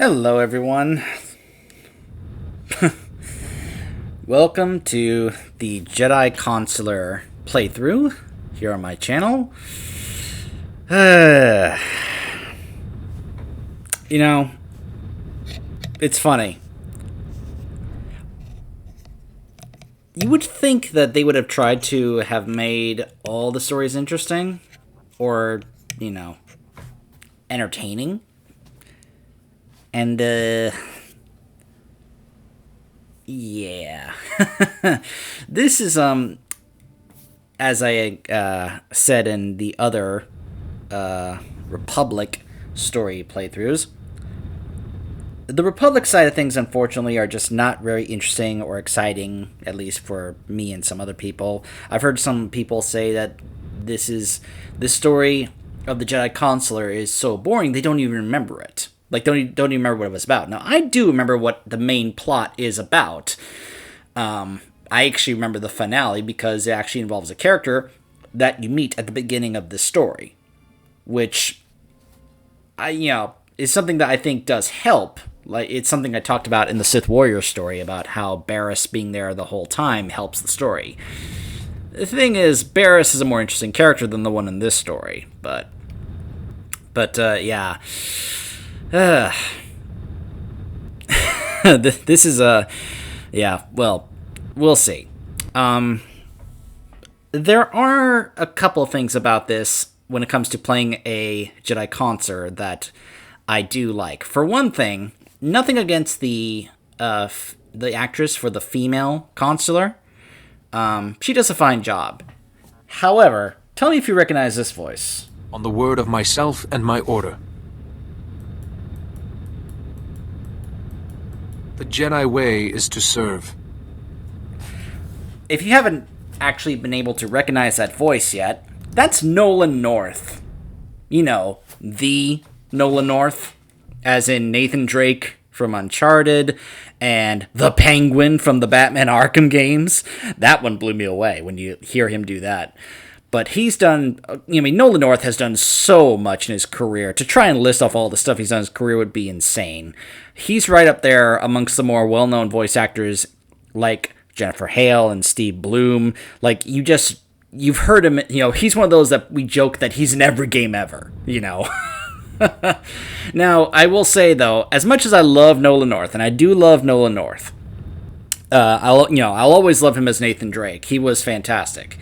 Hello, everyone. Welcome to the Jedi Consular playthrough here on my channel. It's funny. You would think that they would have tried to have made all the stories interesting or, entertaining. And, yeah. This is, as I said in the other Republic story playthroughs, the Republic side of things, unfortunately, are just not very interesting or exciting, at least for me and some other people. I've heard some people say that this story of the Jedi Consular is so boring they don't even remember it. Like, don't even remember what it was about. Now, I do remember what the main plot is about. I actually remember the finale because it actually involves a character that you meet at the beginning of the story, which, is something that I think does help. Like, it's something I talked about in the Sith Warrior story about how Barriss being there the whole time helps the story. The thing is, Barriss is a more interesting character than the one in this story, but yeah. This is well, we'll see. There are a couple things about this when it comes to playing a Jedi Consular that I do like. For one thing, nothing against the actress for the female Consular. She does a fine job. However, tell me if you recognize this voice. On the word of myself and my order. The Jedi way is to serve. If you haven't actually been able to recognize that voice yet, that's Nolan North. You know, the Nolan North, as in Nathan Drake from Uncharted, and the Penguin from the Batman Arkham games. That one blew me away when you hear him do that. But he's done, Nolan North has done so much in his career. To try and list off all the stuff he's done in his career would be insane. He's right up there amongst the more well-known voice actors like Jennifer Hale and Steve Bloom. Like, you've heard him, he's one of those that we joke that he's in every game ever, Now, I will say, though, as much as I love Nolan North, and I do love Nolan North, I'll always love him as Nathan Drake. He was fantastic.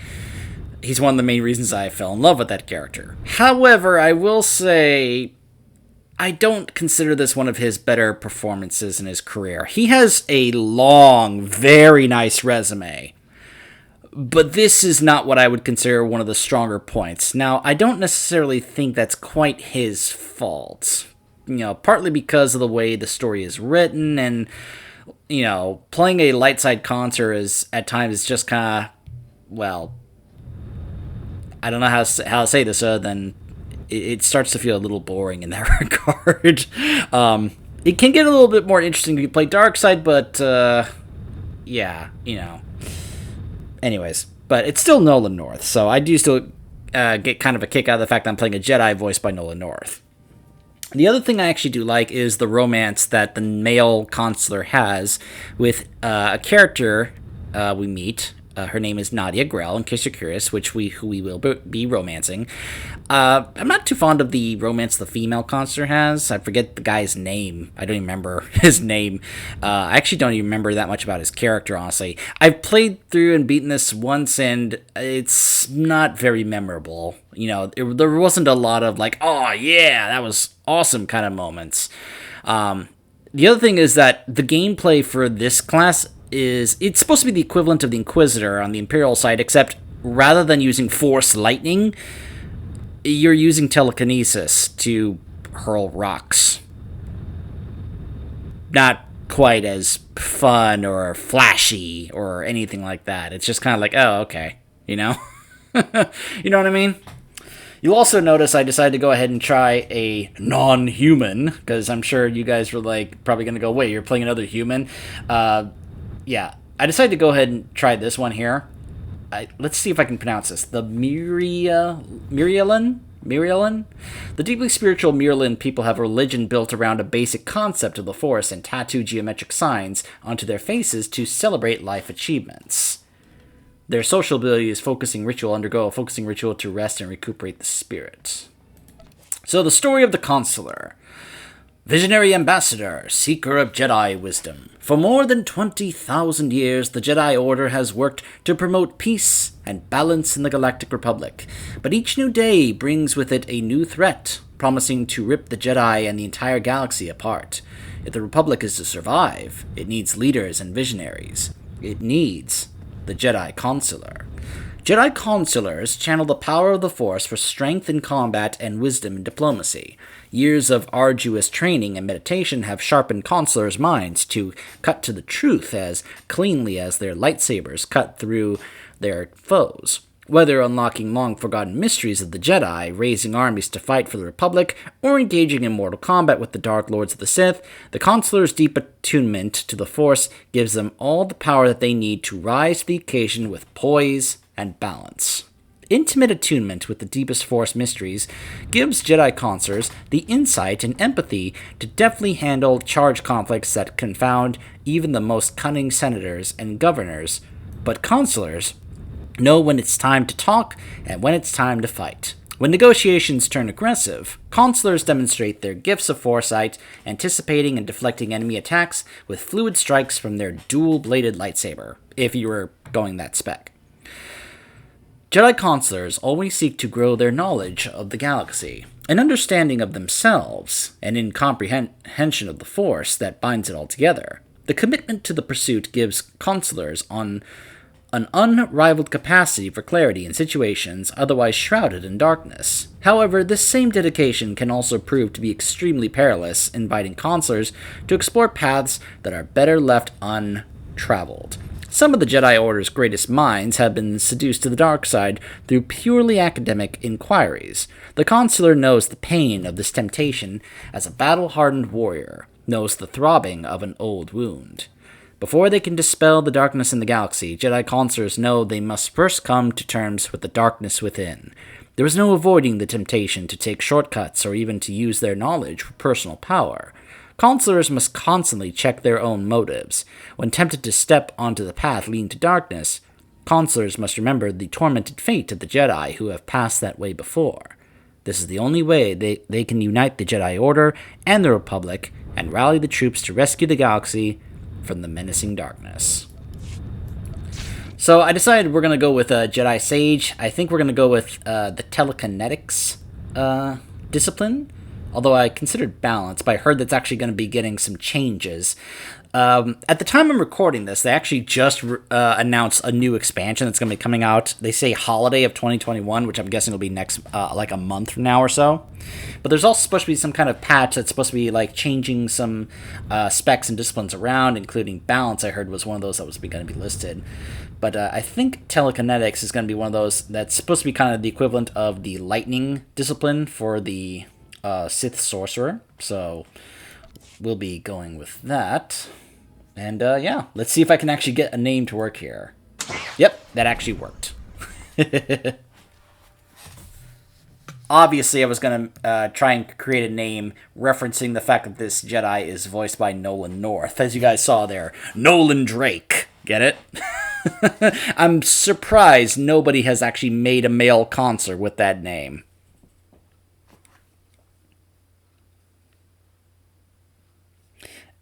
He's one of the main reasons I fell in love with that character. However, I will say I don't consider this one of his better performances in his career. He has a long, very nice resume, but this is not what I would consider one of the stronger points. Now, I don't necessarily think that's quite his fault. Partly because of the way the story is written, and, playing a light side Consular is, at times, just kind of, well, I don't know how to say this other than it starts to feel a little boring in that regard. It can get a little bit more interesting if you play Dark Side, but, Anyways, but it's still Nolan North, so I do still get kind of a kick out of the fact that I'm playing a Jedi voiced by Nolan North. The other thing I actually do like is the romance that the male Consular has with a character we meet. Her name is Nadia Grell, in case you're curious, who we will be romancing. I'm not too fond of the romance the female Consular has. I forget the guy's name. I don't even remember his name. I actually don't even remember that much about his character, honestly. I've played through and beaten this once, and it's not very memorable. There wasn't a lot of, like, oh, yeah, that was awesome kind of moments. The other thing is that the gameplay for this class it's supposed to be the equivalent of the Inquisitor on the Imperial side, except rather than using Force Lightning, you're using telekinesis to hurl rocks. Not quite as fun or flashy or anything like that. It's just kind of like, oh, okay, You know what I mean? You'll also notice I decided to go ahead and try a non-human, because I'm sure you guys were probably going to go, wait, you're playing another human? Yeah, I decided to go ahead and try this one here. Let's see if I can pronounce this. The Mirialan? Miralin? The deeply spiritual Miralin people have a religion built around a basic concept of the Force and tattoo geometric signs onto their faces to celebrate life achievements. Their social ability is undergo a focusing ritual to rest and recuperate the spirit. So the story of the Consular. Visionary ambassador, seeker of Jedi wisdom. For more than 20,000 years, the Jedi Order has worked to promote peace and balance in the Galactic Republic. But each new day brings with it a new threat, promising to rip the Jedi and the entire galaxy apart. If the Republic is to survive, it needs leaders and visionaries. It needs the Jedi Consular. Jedi Consulars channel the power of the Force for strength in combat and wisdom in diplomacy. Years of arduous training and meditation have sharpened Consulars' minds to cut to the truth as cleanly as their lightsabers cut through their foes. Whether unlocking long-forgotten mysteries of the Jedi, raising armies to fight for the Republic, or engaging in mortal combat with the Dark Lords of the Sith, the Consular's deep attunement to the Force gives them all the power that they need to rise to the occasion with poise and balance. Intimate attunement with the deepest Force mysteries gives Jedi Consulars the insight and empathy to deftly handle charged conflicts that confound even the most cunning senators and governors, but Consulars know when it's time to talk and when it's time to fight. When negotiations turn aggressive, Consulars demonstrate their gifts of foresight, anticipating and deflecting enemy attacks with fluid strikes from their dual-bladed lightsaber, if you were going that spec. Jedi Consulars always seek to grow their knowledge of the galaxy, an understanding of themselves, and in comprehension of the Force that binds it all together. The commitment to the pursuit gives Consulars an unrivaled capacity for clarity in situations otherwise shrouded in darkness. However, this same dedication can also prove to be extremely perilous, inviting Consulars to explore paths that are better left untraveled. Some of the Jedi Order's greatest minds have been seduced to the dark side through purely academic inquiries. The Consular knows the pain of this temptation as a battle-hardened warrior knows the throbbing of an old wound. Before they can dispel the darkness in the galaxy, Jedi Consulars know they must first come to terms with the darkness within. There is no avoiding the temptation to take shortcuts or even to use their knowledge for personal power. Consulars must constantly check their own motives. When tempted to step onto the path leading to darkness, Consulars must remember the tormented fate of the Jedi who have passed that way before. This is the only way they can unite the Jedi Order and the Republic and rally the troops to rescue the galaxy from the menacing darkness. So I decided we're going to go with Jedi Sage. I think we're going to go with the telekinetics discipline. Although I considered balance, but I heard that's actually going to be getting some changes. At the time I'm recording this, they actually just announced a new expansion that's going to be coming out. They say holiday of 2021, which I'm guessing will be next, like a month from now or so. But there's also supposed to be some kind of patch that's supposed to be like changing some specs and disciplines around, including balance. I heard was one of those that was going to be listed. But I think telekinetics is going to be one of those that's supposed to be kind of the equivalent of the lightning discipline for the Sith sorcerer, so we'll be going with that. And yeah, let's see if I can actually get a name to work here. Yep, that actually worked. Obviously, I was going to try and create a name referencing the fact that this Jedi is voiced by Nolan North, as you guys saw there. Nolan Drake. Get it? I'm surprised nobody has actually made a male consular with that name.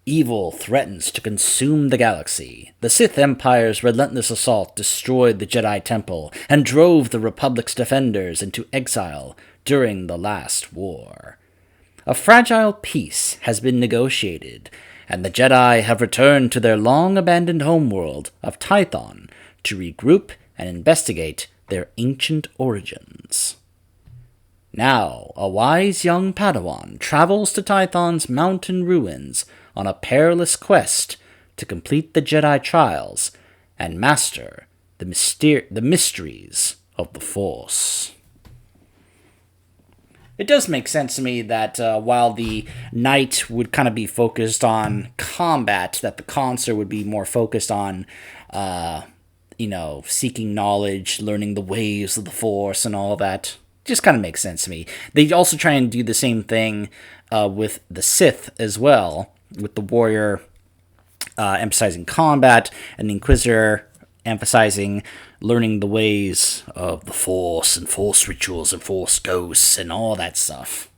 Evil threatens to consume the galaxy. The Sith Empire's relentless assault destroyed the Jedi Temple and drove the Republic's defenders into exile during the last war. A fragile peace has been negotiated, and the Jedi have returned to their long-abandoned homeworld of Tython to regroup and investigate their ancient origins. Now, a wise young Padawan travels to Tython's mountain ruins on a perilous quest to complete the Jedi trials and master the mysteries of the Force. It does make sense to me that while the knight would kind of be focused on combat, that the consular would be more focused on, seeking knowledge, learning the ways of the Force and all that. just kind of makes sense to me. They also try and do the same thing with the Sith as well, with the warrior emphasizing combat, and the Inquisitor emphasizing learning the ways of the Force and Force rituals and Force ghosts and all that stuff.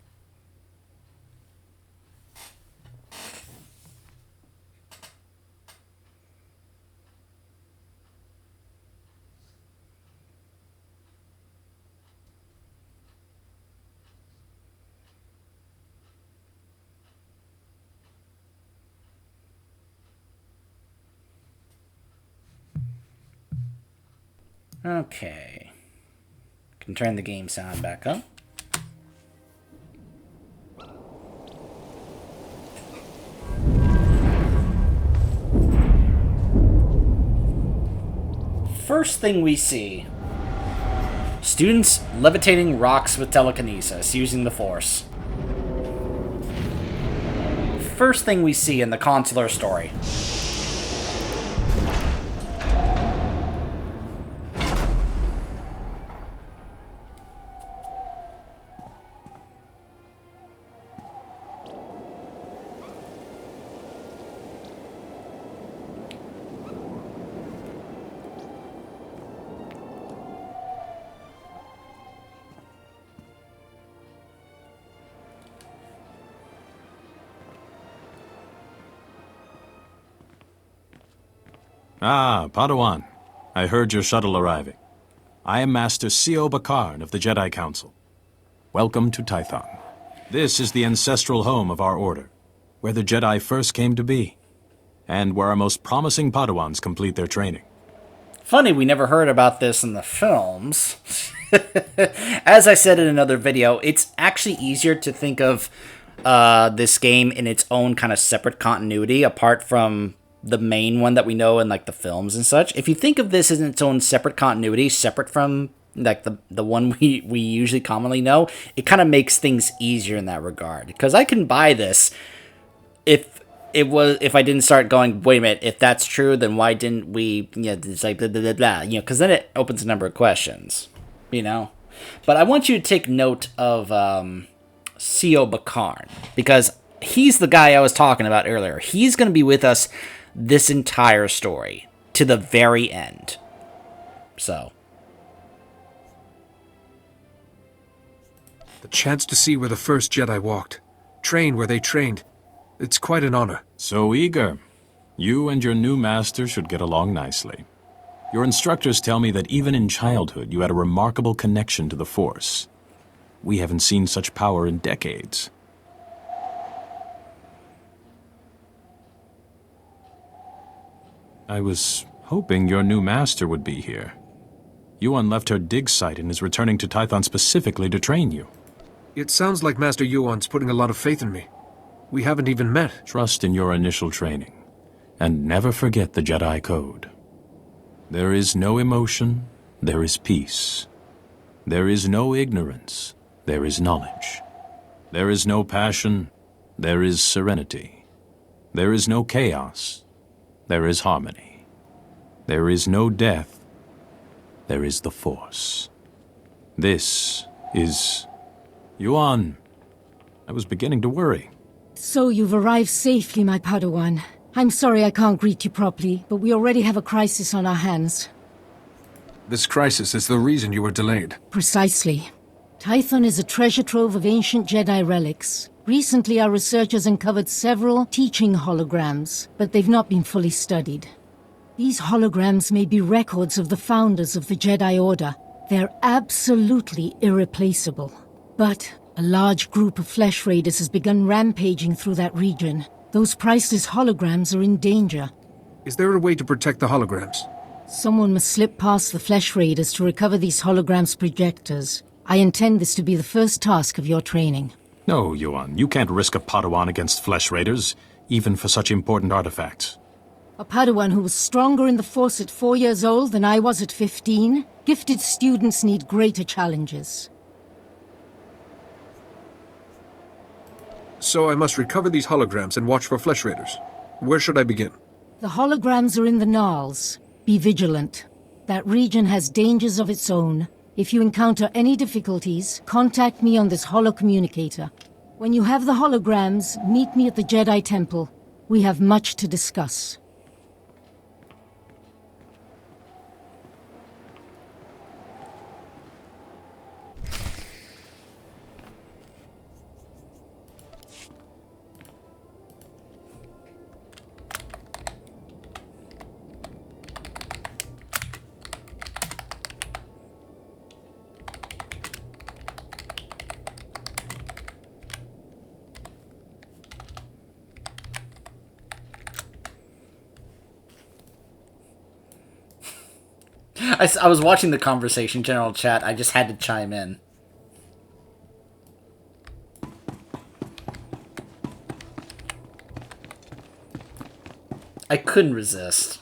Okay. Can turn the game sound back up. First thing we see, students levitating rocks with telekinesis using the Force. First thing we see in the Consular story. Ah, Padawan. I heard your shuttle arriving. I am Master SWTOR of the Jedi Council. Welcome to Tython. This is the ancestral home of our order, where the Jedi first came to be, and where our most promising Padawans complete their training. Funny, we never heard about this in the films. As I said in another video, it's actually easier to think of this game in its own kind of separate continuity, apart from the main one that we know in like the films and such. If you think of this as its own separate continuity, separate from like the one we usually commonly know, it kind of makes things easier in that regard. Because I can buy this if I didn't start going, wait a minute, if that's true, then why didn't we, it's like blah, blah, blah, blah, because then it opens a number of questions, But I want you to take note of SWTOR, because he's the guy I was talking about earlier. He's going to be with us this entire story to the very end. So, The chance to see where the first Jedi walked, train where they trained. It's quite an honor. So eager. You and your new master should get along nicely. Your instructors tell me that even in childhood you had a remarkable connection to the Force. We haven't seen such power in decades. I was hoping your new master would be here. Yuan left her dig site and is returning to Tython specifically to train you. It sounds like Master Yuan's putting a lot of faith in me. We haven't even met. Trust in your initial training, and never forget the Jedi Code. There is no emotion, there is peace. There is no ignorance, there is knowledge. There is no passion, there is serenity. There is no chaos, there is harmony. There is no death, there is the Force. This is... Yuan, I was beginning to worry. So you've arrived safely, my Padawan. I'm sorry I can't greet you properly, but we already have a crisis on our hands. This crisis is the reason you were delayed. Precisely. Tython is a treasure trove of ancient Jedi relics. Recently, our researchers uncovered several teaching holograms, but they've not been fully studied. These holograms may be records of the founders of the Jedi Order. They're absolutely irreplaceable. But a large group of flesh raiders has begun rampaging through that region. Those priceless holograms are in danger. Is there a way to protect the holograms? Someone must slip past the flesh raiders to recover these holograms' projectors. I intend this to be the first task of your training. No, Yuan, you can't risk a Padawan against flesh raiders, even for such important artifacts. A Padawan who was stronger in the Force at 4 years old than I was at 15? Gifted students need greater challenges. So I must recover these holograms and watch for flesh raiders. Where should I begin? The holograms are in the Gnarls. Be vigilant. That region has dangers of its own. If you encounter any difficulties, contact me on this holocommunicator. When you have the holograms, meet me at the Jedi Temple. We have much to discuss. I was watching the conversation, general chat. I just had to chime in. I couldn't resist.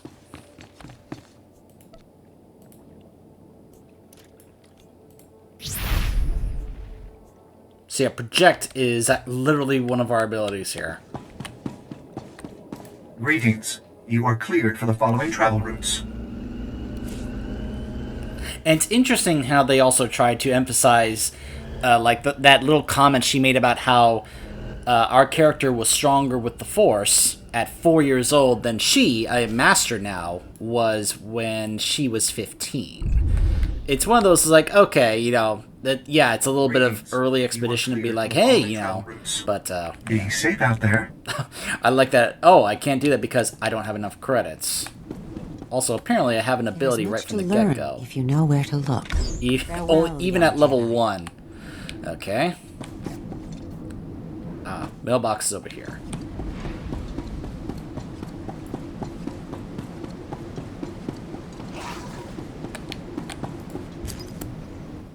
So yeah, project is literally one of our abilities here. Greetings. You are cleared for the following travel routes. And it's interesting how they also tried to emphasize, like, that little comment she made about how our character was stronger with the Force at 4 years old than she, a master now, was when she was 15. It's one of those, like, okay, you know, that yeah, it's a little bit of early expedition to be like, hey, you know, but... Be safe out there. I like that. Oh, I can't do that because I don't have enough credits. Also, apparently I have an ability right from the get-go. If you know where to look. Even at level 1. Okay. Mailbox is over here.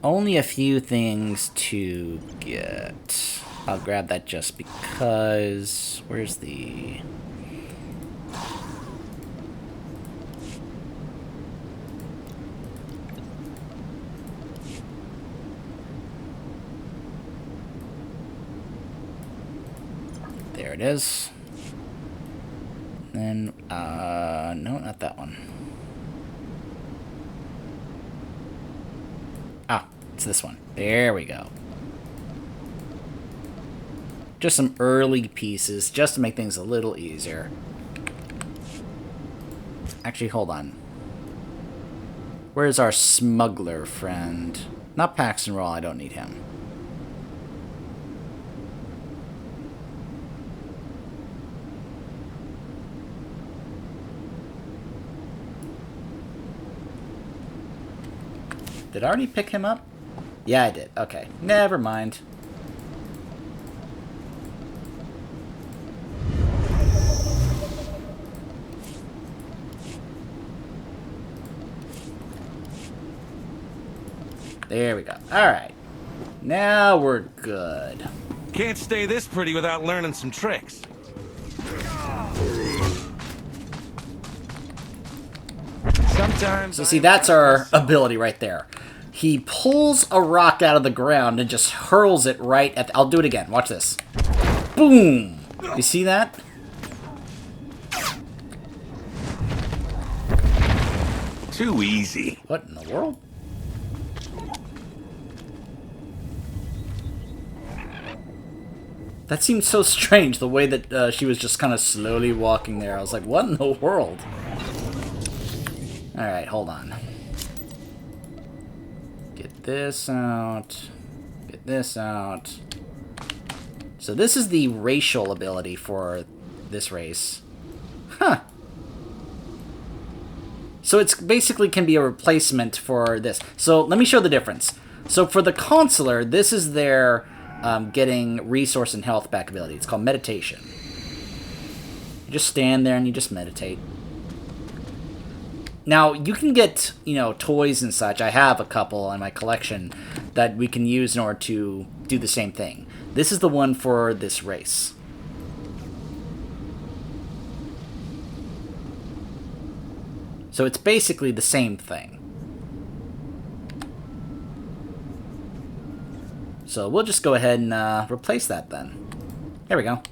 Only a few things to get. I'll grab that just because... Where's the... There it is. Then, no, not that one. Ah, it's this one. There we go. Just some early pieces, just to make things a little easier. Actually, hold on. Where's our smuggler friend? Not Paxton Roll, I don't need him. Did I already pick him up? Yeah, I did. Okay. Never mind. There we go. Alright. Now we're good. Can't stay this pretty without learning some tricks. Sometimes... So see, that's our ability right there. He pulls a rock out of the ground and just hurls it right at... I'll do it again. Watch this. Boom! You see that? Too easy. What in the world? That seemed so strange, the way that she was just kind of slowly walking there. I was like, what in the world? Alright, hold on. Get this out. Get this out. So this is the racial ability for this race. Huh. So it's basically can be a replacement for this. So let me show the difference. So for the Consular, this is their getting resource and health back ability. It's called meditation. You just stand there and you just meditate. Now, you can get, you know, toys and such. I have a couple in my collection that we can use in order to do the same thing. This is the one for this race. So it's basically the same thing. So we'll just go ahead and replace that then. There we go.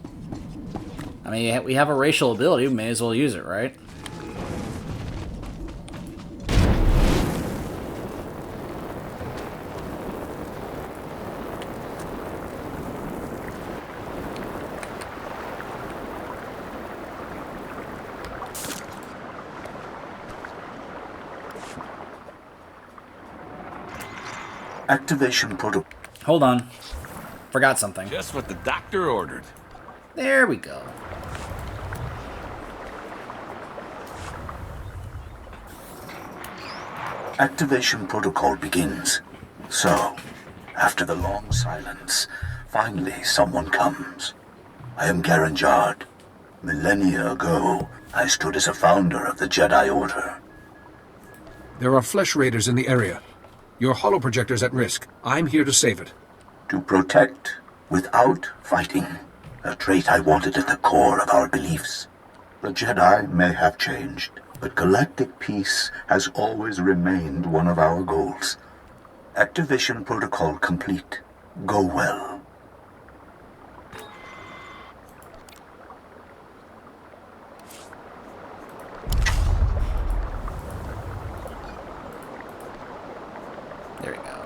I mean, we have a racial ability. We may as well use it, right? Activation protocol. Hold on. Forgot something. Just what the doctor ordered. There we go. Activation protocol begins. So, after the long silence, finally someone comes. I am Garen Jard. Millennia ago, I stood as a founder of the Jedi Order. There are flesh raiders in the area. Your holoprojector's at risk. I'm here to save it. To protect without fighting. A trait I wanted at the core of our beliefs. The Jedi may have changed, but galactic peace has always remained one of our goals. Activation protocol complete. Go well. There we go.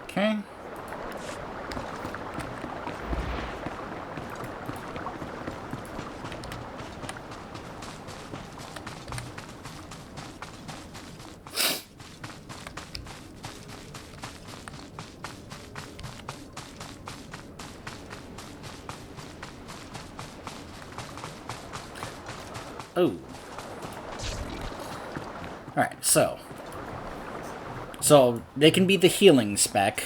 Okay. Oh. Alright, so they can be the healing spec.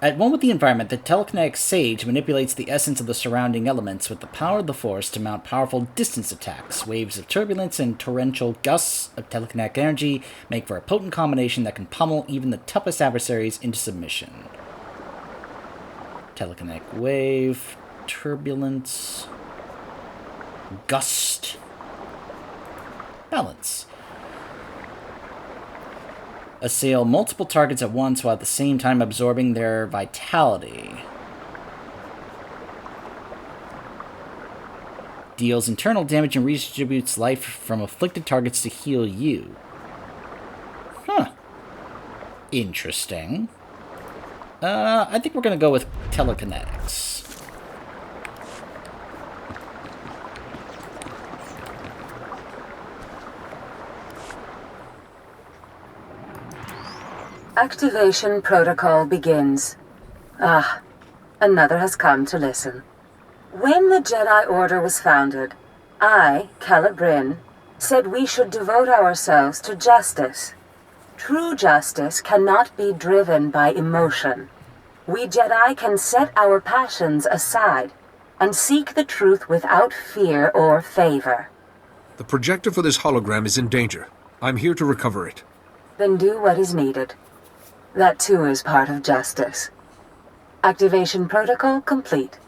At one with the environment, the telekinetic sage manipulates the essence of the surrounding elements with the power of the Force to mount powerful distance attacks. Waves of turbulence and torrential gusts of telekinetic energy make for a potent combination that can pummel even the toughest adversaries into submission. Telekinetic wave, turbulence, gust, balance. Assail multiple targets at once while at the same time absorbing their vitality. Deals internal damage and redistributes life from afflicted targets to heal you. Huh. Interesting. I think we're gonna go with telekinetics. Activation protocol begins. Ah, another has come to listen. When the Jedi Order was founded, I, Calla Bryn, said we should devote ourselves to justice. True justice cannot be driven by emotion. We Jedi can set our passions aside and seek the truth without fear or favor. The projector for this hologram is in danger. I'm here to recover it. Then do what is needed. That too is part of justice. Activation protocol complete.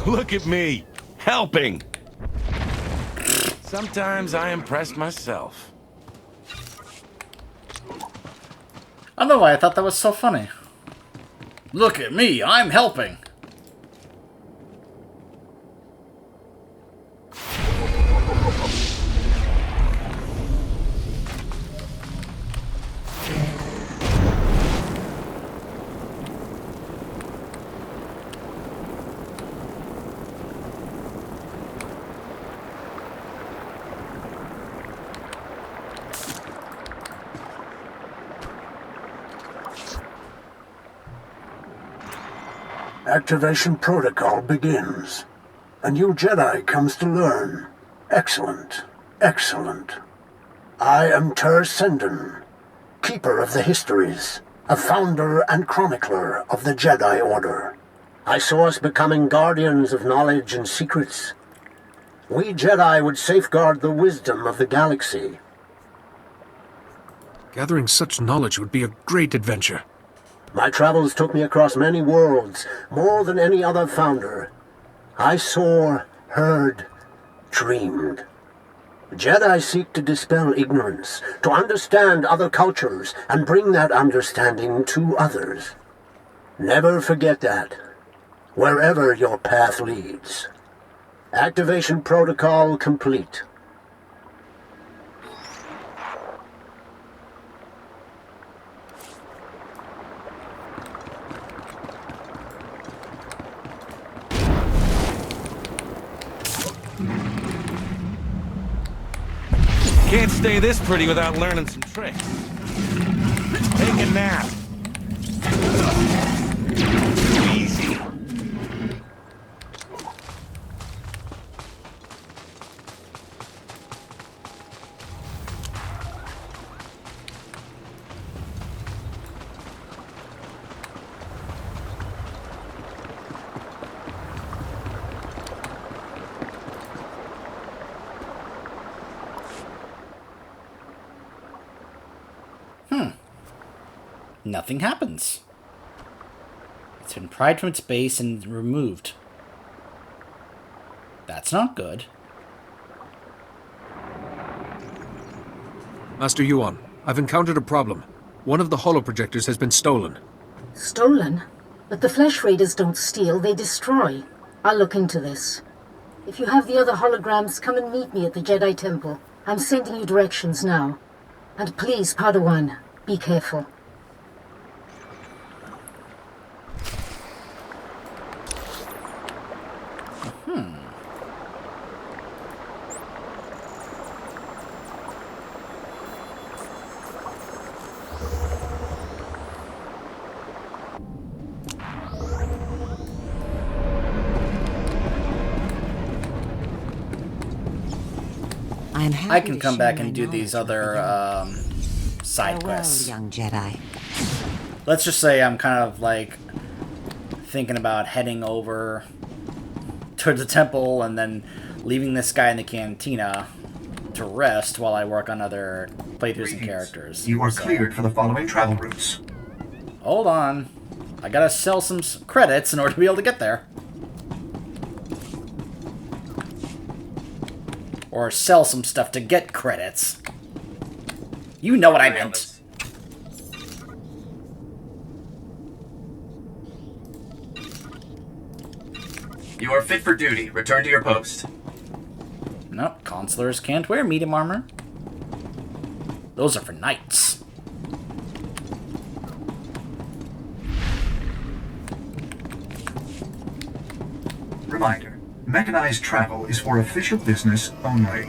Look at me, helping. Sometimes I impress myself. I don't know why I thought that was so funny. Look at me, I'm helping. Activation protocol begins. A new Jedi comes to learn. Excellent. Excellent. I am Ter Senden, Keeper of the Histories, a founder and chronicler of the Jedi Order. I saw us becoming guardians of knowledge and secrets. We Jedi would safeguard the wisdom of the galaxy. Gathering such knowledge would be a great adventure. My travels took me across many worlds, more than any other founder. I saw, heard, dreamed. Jedi seek to dispel ignorance, to understand other cultures, and bring that understanding to others. Never forget that, wherever your path leads. Activation protocol complete. Can't stay this pretty without learning some tricks. Take a nap. Too easy. Nothing happens. It's been pried from its base and removed. That's not good. Master Yuan, I've encountered a problem. One of the holoprojectors has been stolen. Stolen? But the Flesh Raiders don't steal, they destroy. I'll look into this. If you have the other holograms, come and meet me at the Jedi Temple. I'm sending you directions now. And please, Padawan, be careful. I can come back and do these other side quests. Young Jedi. Let's just say I'm kind of like thinking about heading over towards the temple and then leaving this guy in the cantina to rest while I work on other playthroughs and characters. You are cleared for the following travel routes. Hold on. I gotta sell some credits in order to be able to get there. Or sell some stuff to get credits. You know what I meant. You are fit for duty. Return to your post. Nope, consulars can't wear medium armor. Those are for knights. Reminder. Mechanized travel is for official business only.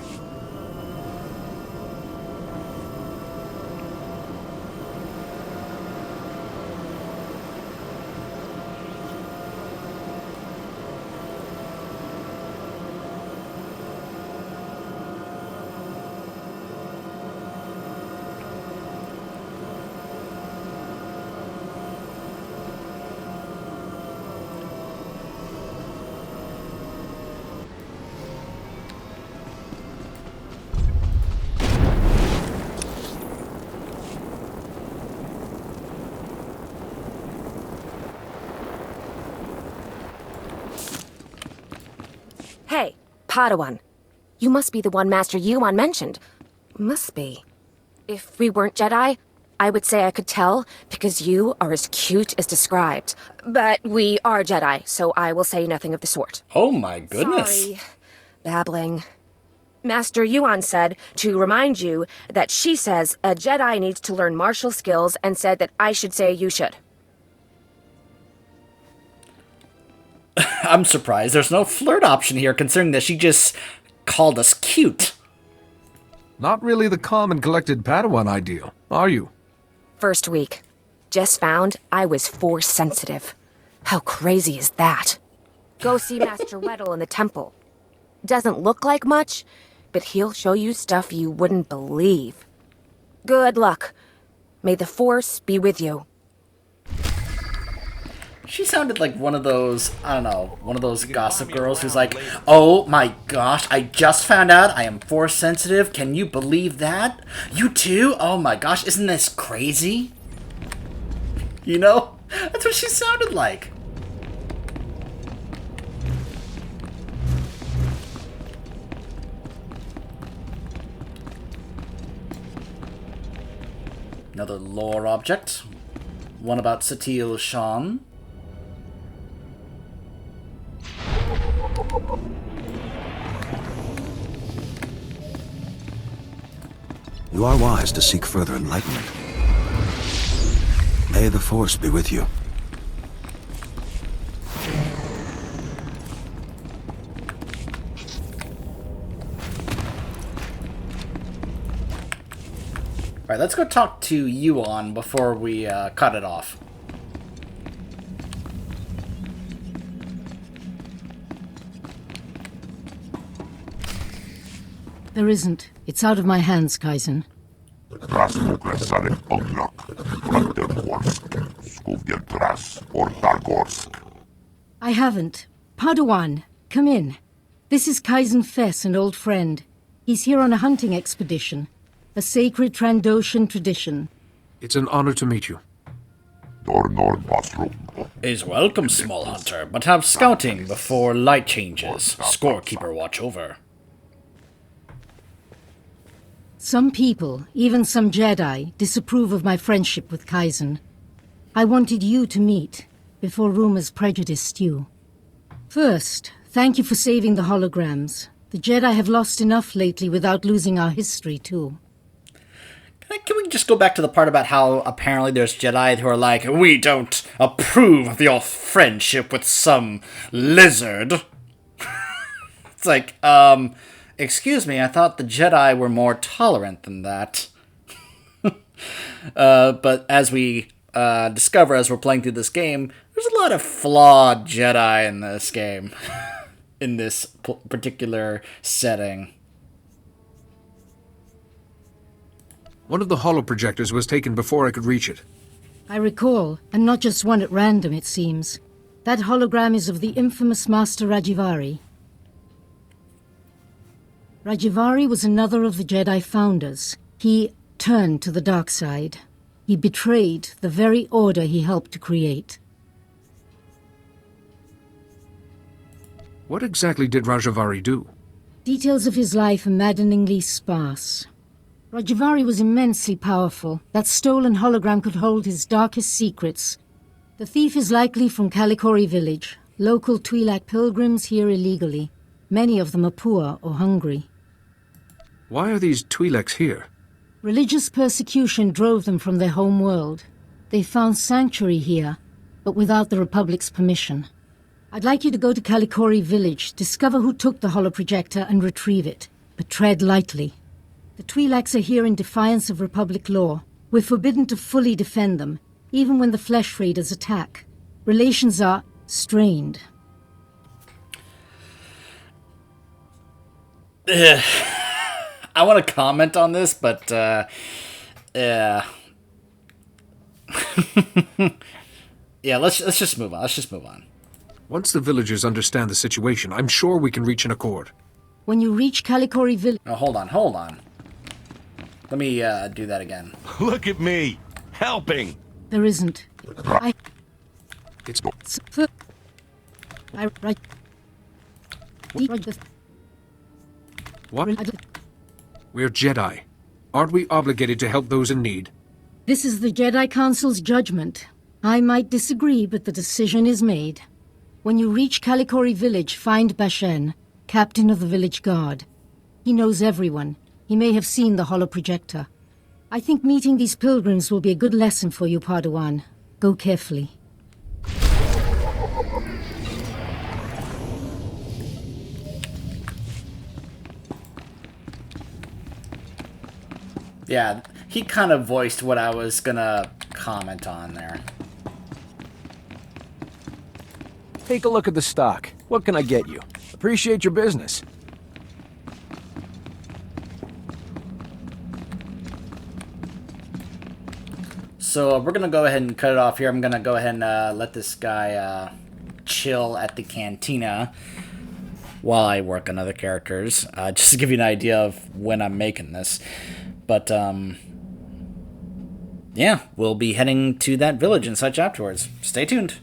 Hey, Padawan. You must be the one Master Yuan mentioned. Must be. If we weren't Jedi, I would say I could tell, because you are as cute as described. But we are Jedi, so I will say nothing of the sort. Oh my goodness. Sorry. Babbling. Master Yuan said to remind you that she says a Jedi needs to learn martial skills and said that I should say you should. I'm surprised there's no flirt option here, considering that she just called us cute. Not really the calm and collected Padawan ideal, are you? First week. Just found I was Force sensitive. How crazy is that? Go see Master Weddle in the temple. Doesn't look like much, but he'll show you stuff you wouldn't believe. Good luck. May the Force be with you. She sounded like one of those, I don't know, one of those gossip girls who's like, oh my gosh, I just found out I am Force sensitive. Can you believe that? You too? Oh my gosh, isn't this crazy? You know? That's what she sounded like. Another lore object. One about Satil Shan. You are wise to seek further enlightenment. May the Force be with you. Alright, let's go talk to Yuan before we cut it off. There isn't. It's out of my hands, Kaizen. I haven't. Padawan, come in. This is Kaizen Fess, an old friend. He's here on a hunting expedition. A sacred Trandoshan tradition. It's an honor to meet you. Is welcome, small hunter, but have scouting before light changes. Scorekeeper watch over. Some people, even some Jedi, disapprove of my friendship with Kaizen. I wanted you to meet, before rumors prejudiced you. First, thank you for saving the holograms. The Jedi have lost enough lately without losing our history, too. Can we just go back to the part about how apparently there's Jedi who are like, we don't approve of your friendship with some lizard? It's like, excuse me, I thought the Jedi were more tolerant than that. But as we discover as we're playing through this game, there's a lot of flawed Jedi in this game. In this particular setting. One of the holoprojectors was taken before I could reach it. I recall, and not just one at random, it seems. That hologram is of the infamous Master Rajivari. Rajivari was another of the Jedi founders. He turned to the dark side. He betrayed the very order he helped to create. What exactly did Rajivari do? Details of his life are maddeningly sparse. Rajivari was immensely powerful. That stolen hologram could hold his darkest secrets. The thief is likely from Kalikori village. Local Twi'lek pilgrims here illegally. Many of them are poor or hungry. Why are these Twi'leks here? Religious persecution drove them from their home world. They found sanctuary here, but without the Republic's permission. I'd like you to go to Kalikori village, discover who took the holoprojector and retrieve it. But tread lightly. The Twi'leks are here in defiance of Republic law. We're forbidden to fully defend them, even when the Flesh Raiders attack. Relations are strained. I want to comment on this, but, yeah, let's just move on. Let's just move on. Once the villagers understand the situation, I'm sure we can reach an accord. When you reach Kalikori village... Oh, hold on. Let me, do that again. Look at me! Helping! There isn't. It's... What? We're Jedi. Aren't we obligated to help those in need? This is the Jedi Council's judgment. I might disagree, but the decision is made. When you reach Kalikori village, find Bashen, captain of the village guard. He knows everyone. He may have seen the holoprojector. I think meeting these pilgrims will be a good lesson for you, Padawan. Go carefully. Yeah, he kind of voiced what I was gonna comment on there. Take a look at the stock. What can I get you? Appreciate your business. So we're gonna go ahead and cut it off here. I'm gonna go ahead and let this guy chill at the cantina while I work on other characters, just to give you an idea of when I'm making this. But yeah, we'll be heading to that village and such afterwards. Stay tuned.